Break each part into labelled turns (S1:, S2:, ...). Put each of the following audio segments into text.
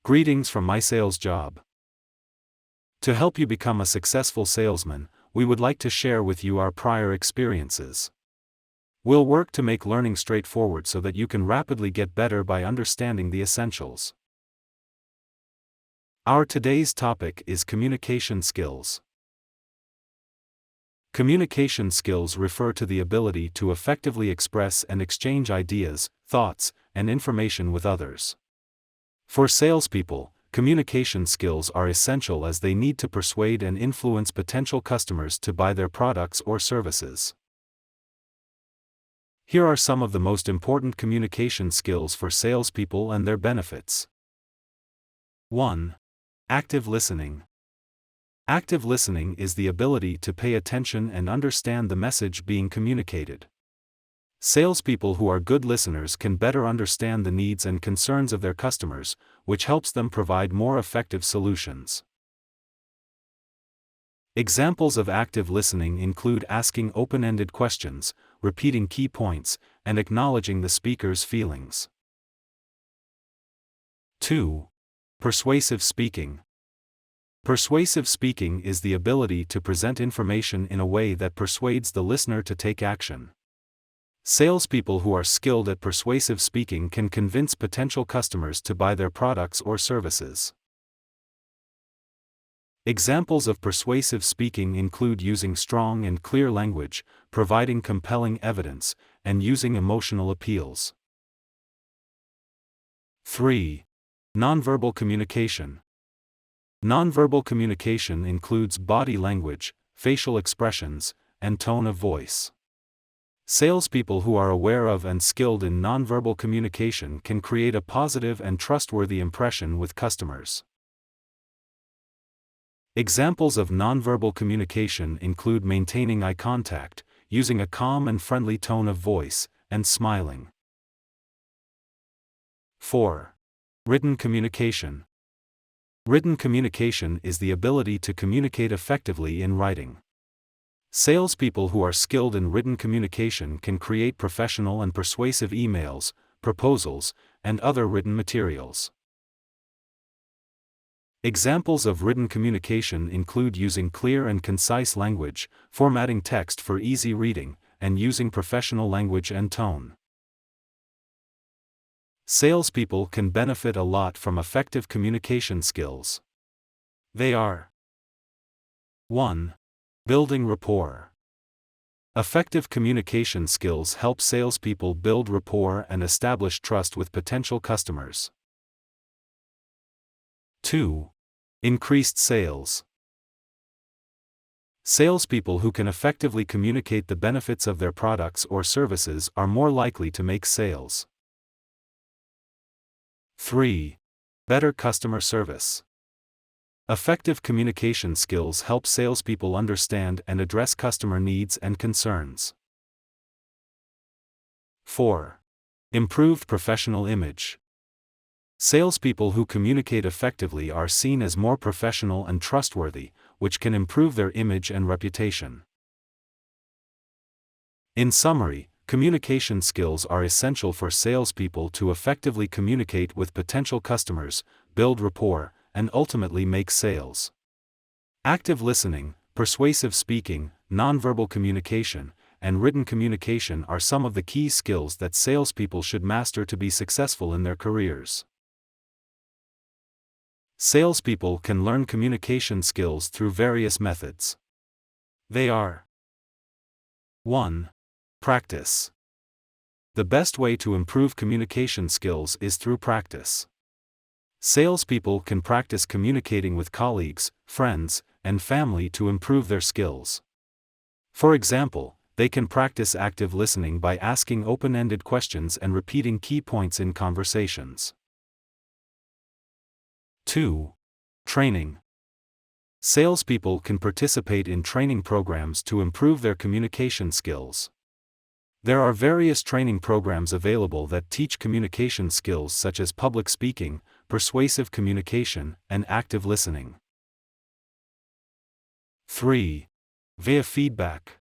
S1: Greetings from my sales job. To help you become a successful salesman, we would like to share with you our prior experiences. We'll work to make learning straightforward so that you can rapidly get better by understanding the essentials. Our today's topic is communication skills. Communication skills refer to the ability to effectively express and exchange ideas, thoughts, and information with others. For salespeople, communication skills are essential as they need to persuade and influence potential customers to buy their products or services. Here are some of the most important communication skills for salespeople and their benefits. 1. Active listening. Active listening is the ability to pay attention and understand the message being communicated. Salespeople who are good listeners can better understand the needs and concerns of their customers, which helps them provide more effective solutions. Examples of active listening include asking open-ended questions, repeating key points, and acknowledging the speaker's feelings. 2. Persuasive speaking. Persuasive speaking is the ability to present information in a way that persuades the listener to take action. Salespeople who are skilled at persuasive speaking can convince potential customers to buy their products or services. Examples of persuasive speaking include using strong and clear language, providing compelling evidence, and using emotional appeals. 3. Nonverbal communication. Nonverbal communication includes body language, facial expressions, and tone of voice. Salespeople who are aware of and skilled in nonverbal communication can create a positive and trustworthy impression with customers. Examples of nonverbal communication include maintaining eye contact, using a calm and friendly tone of voice, and smiling. 4. Written communication. Written communication is the ability to communicate effectively in writing. Salespeople who are skilled in written communication can create professional and persuasive emails, proposals, and other written materials. Examples of written communication include using clear and concise language, formatting text for easy reading, and using professional language and tone. Salespeople can benefit a lot from effective communication skills. They are: 1. Building rapport. Effective communication skills help salespeople build rapport and establish trust with potential customers. 2. Increased sales. Salespeople who can effectively communicate the benefits of their products or services are more likely to make sales. 3. Better customer service. Effective communication skills help salespeople understand and address customer needs and concerns. 4. Improved professional image. Salespeople who communicate effectively are seen as more professional and trustworthy, which can improve their image and reputation. In summary, communication skills are essential for salespeople to effectively communicate with potential customers, build rapport, and ultimately make sales. Active listening, persuasive speaking, nonverbal communication, and written communication are some of the key skills that salespeople should master to be successful in their careers. Salespeople can learn communication skills through various methods. They are: 1. Practice. The best way to improve communication skills is through practice. Salespeople can practice communicating with colleagues, friends, and family to improve their skills. For example, they can practice active listening by asking open-ended questions and repeating key points in conversations. 2. Training. Salespeople can participate in training programs to improve their communication skills. There are various training programs available that teach communication skills such as public speaking, persuasive communication, and active listening. 3. Via feedback.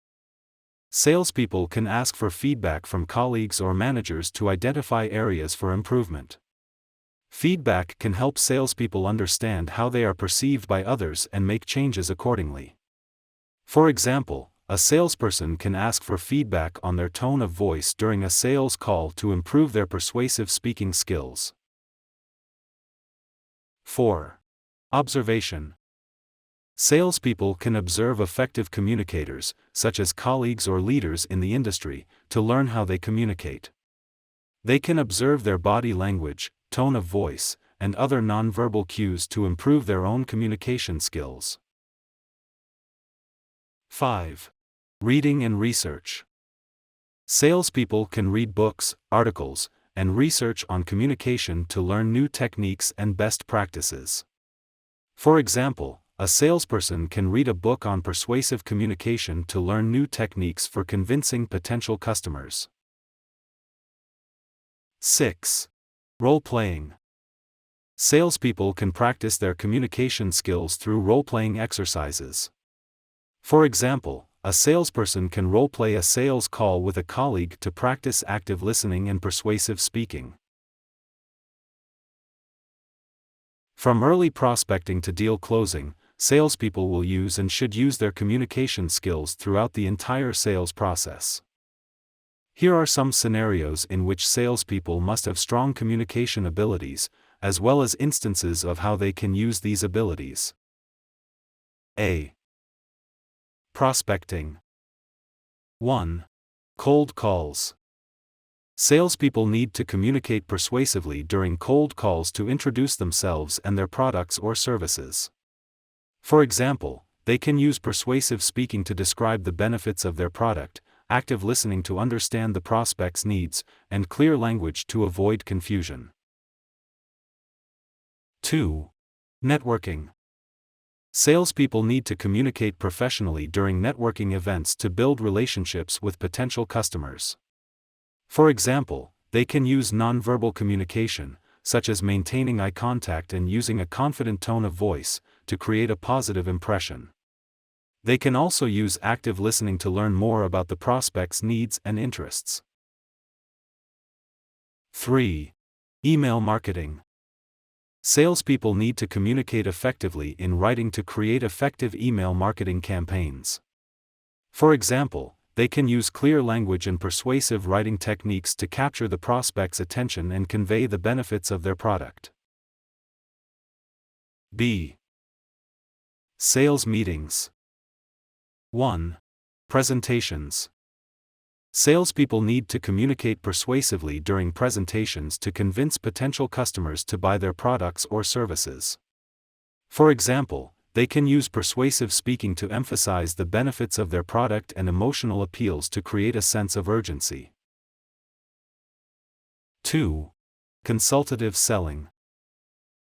S1: Salespeople can ask for feedback from colleagues or managers to identify areas for improvement. Feedback can help salespeople understand how they are perceived by others and make changes accordingly. For example, a salesperson can ask for feedback on their tone of voice during a sales call to improve their persuasive speaking skills. 4. Observation. Salespeople can observe effective communicators, such as colleagues or leaders in the industry, to learn how they communicate. They can observe their body language, tone of voice, and other nonverbal cues to improve their own communication skills. 5. Reading and research. Salespeople can read books, articles, and research on communication to learn new techniques and best practices. For example, a salesperson can read a book on persuasive communication to learn new techniques for convincing potential customers. 6. Role-playing. Salespeople can practice their communication skills through role-playing exercises. For example, a salesperson can role-play a sales call with a colleague to practice active listening and persuasive speaking. From early prospecting to deal closing, salespeople will use and should use their communication skills throughout the entire sales process. Here are some scenarios in which salespeople must have strong communication abilities, as well as instances of how they can use these abilities. A. Prospecting. 1. Cold calls. Salespeople need to communicate persuasively during cold calls to introduce themselves and their products or services. For example, they can use persuasive speaking to describe the benefits of their product, active listening to understand the prospect's needs, and clear language to avoid confusion. 2. Networking. Salespeople need to communicate professionally during networking events to build relationships with potential customers. For example, they can use nonverbal communication, such as maintaining eye contact and using a confident tone of voice, to create a positive impression. They can also use active listening to learn more about the prospect's needs and interests. 3. Email marketing. Salespeople need to communicate effectively in writing to create effective email marketing campaigns. For example, they can use clear language and persuasive writing techniques to capture the prospect's attention and convey the benefits of their product. B. Sales meetings. 1. Presentations. Salespeople need to communicate persuasively during presentations to convince potential customers to buy their products or services. For example, they can use persuasive speaking to emphasize the benefits of their product and emotional appeals to create a sense of urgency. 2. Consultative selling.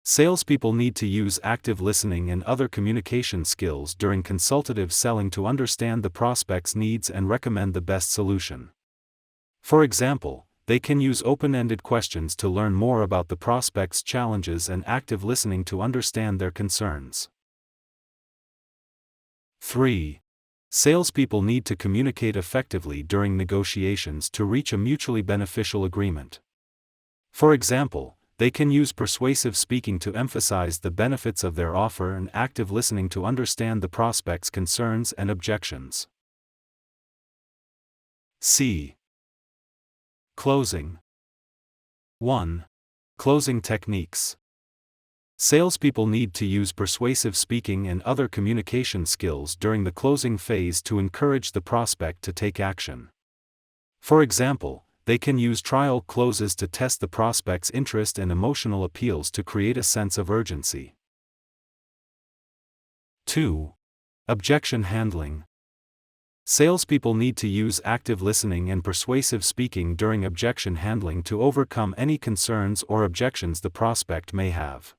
S1: Salespeople need to use active listening and other communication skills during consultative selling to understand the prospect's needs and recommend the best solution. For example, they can use open-ended questions to learn more about the prospect's challenges and active listening to understand their concerns. 3. Salespeople need to communicate effectively during negotiations to reach a mutually beneficial agreement. For example, they can use persuasive speaking to emphasize the benefits of their offer and active listening to understand the prospect's concerns and objections. C. Closing. 1. Closing techniques. Salespeople need to use persuasive speaking and other communication skills during the closing phase to encourage the prospect to take action. For example, they can use trial closes to test the prospect's interest and emotional appeals to create a sense of urgency. 2. Objection handling. Salespeople need to use active listening and persuasive speaking during objection handling to overcome any concerns or objections the prospect may have.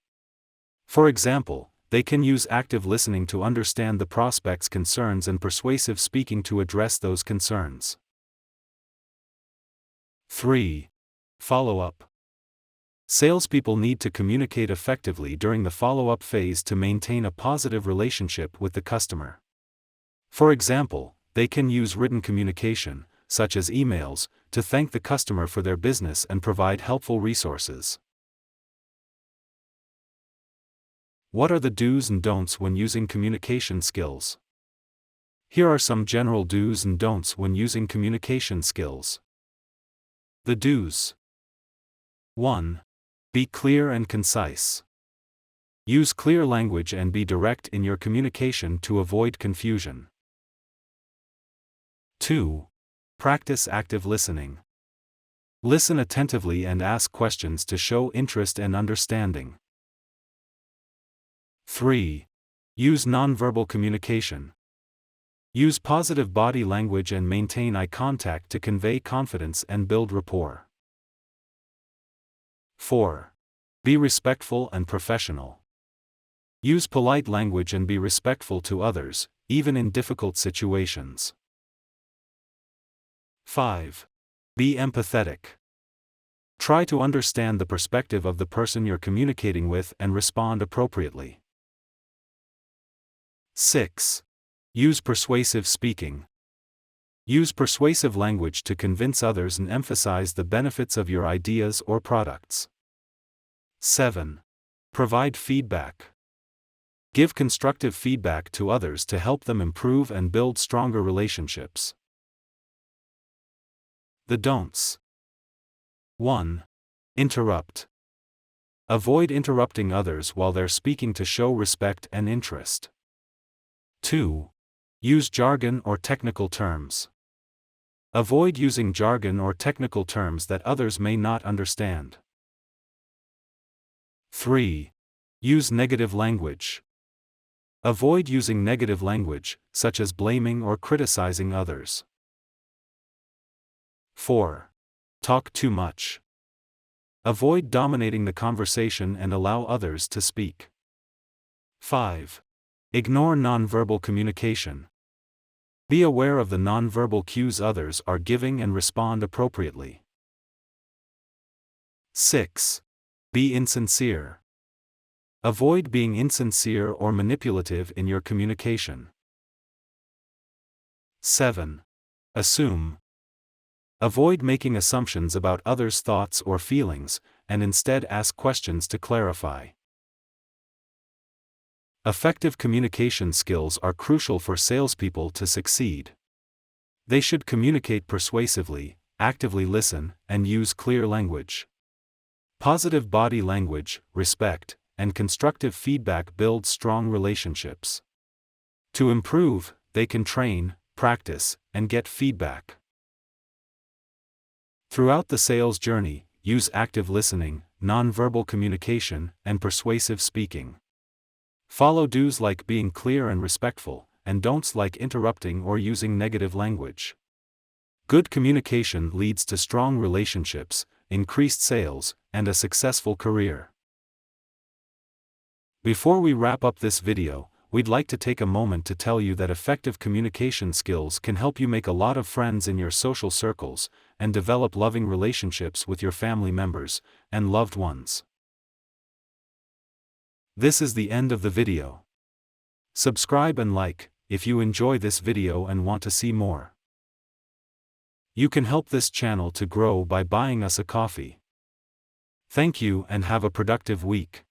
S1: For example, they can use active listening to understand the prospect's concerns and persuasive speaking to address those concerns. 3. Follow-up. Salespeople need to communicate effectively during the follow-up phase to maintain a positive relationship with the customer. For example, they can use written communication, such as emails, to thank the customer for their business and provide helpful resources. What are the do's and don'ts when using communication skills? Here are some general do's and don'ts when using communication skills. The do's. 1. Be clear and concise. Use clear language and be direct in your communication to avoid confusion. 2. Practice active listening. Listen attentively and ask questions to show interest and understanding. 3. Use nonverbal communication. Use positive body language and maintain eye contact to convey confidence and build rapport. 4. Be respectful and professional. Use polite language and be respectful to others, even in difficult situations. 5. Be empathetic. Try to understand the perspective of the person you're communicating with and respond appropriately. 6. Use persuasive speaking. Use persuasive language to convince others and emphasize the benefits of your ideas or products. 7. Provide feedback. Give constructive feedback to others to help them improve and build stronger relationships. The don'ts. 1. Interrupt. Avoid interrupting others while they're speaking to show respect and interest. 2. Use jargon or technical terms. Avoid using jargon or technical terms that others may not understand. 3. Use negative language. Avoid using negative language, such as blaming or criticizing others. 4. Talk too much. Avoid dominating the conversation and allow others to speak. 5. Ignore nonverbal communication. Be aware of the nonverbal cues others are giving and respond appropriately. 6. Be insincere. Avoid being insincere or manipulative in your communication. 7. Assume. Avoid making assumptions about others' thoughts or feelings, and instead ask questions to clarify. Effective communication skills are crucial for salespeople to succeed. They should communicate persuasively, actively listen, and use clear language. Positive body language, respect, and constructive feedback build strong relationships. To improve, they can train, practice, and get feedback. Throughout the sales journey, use active listening, nonverbal communication, and persuasive speaking. Follow do's like being clear and respectful, and don'ts like interrupting or using negative language. Good communication leads to strong relationships, increased sales, and a successful career. Before we wrap up this video, we'd like to take a moment to tell you that effective communication skills can help you make a lot of friends in your social circles, and develop loving relationships with your family members and loved ones. This is the end of the video. Subscribe and like, if you enjoy this video and want to see more. You can help this channel to grow by buying us a coffee. Thank you and have a productive week.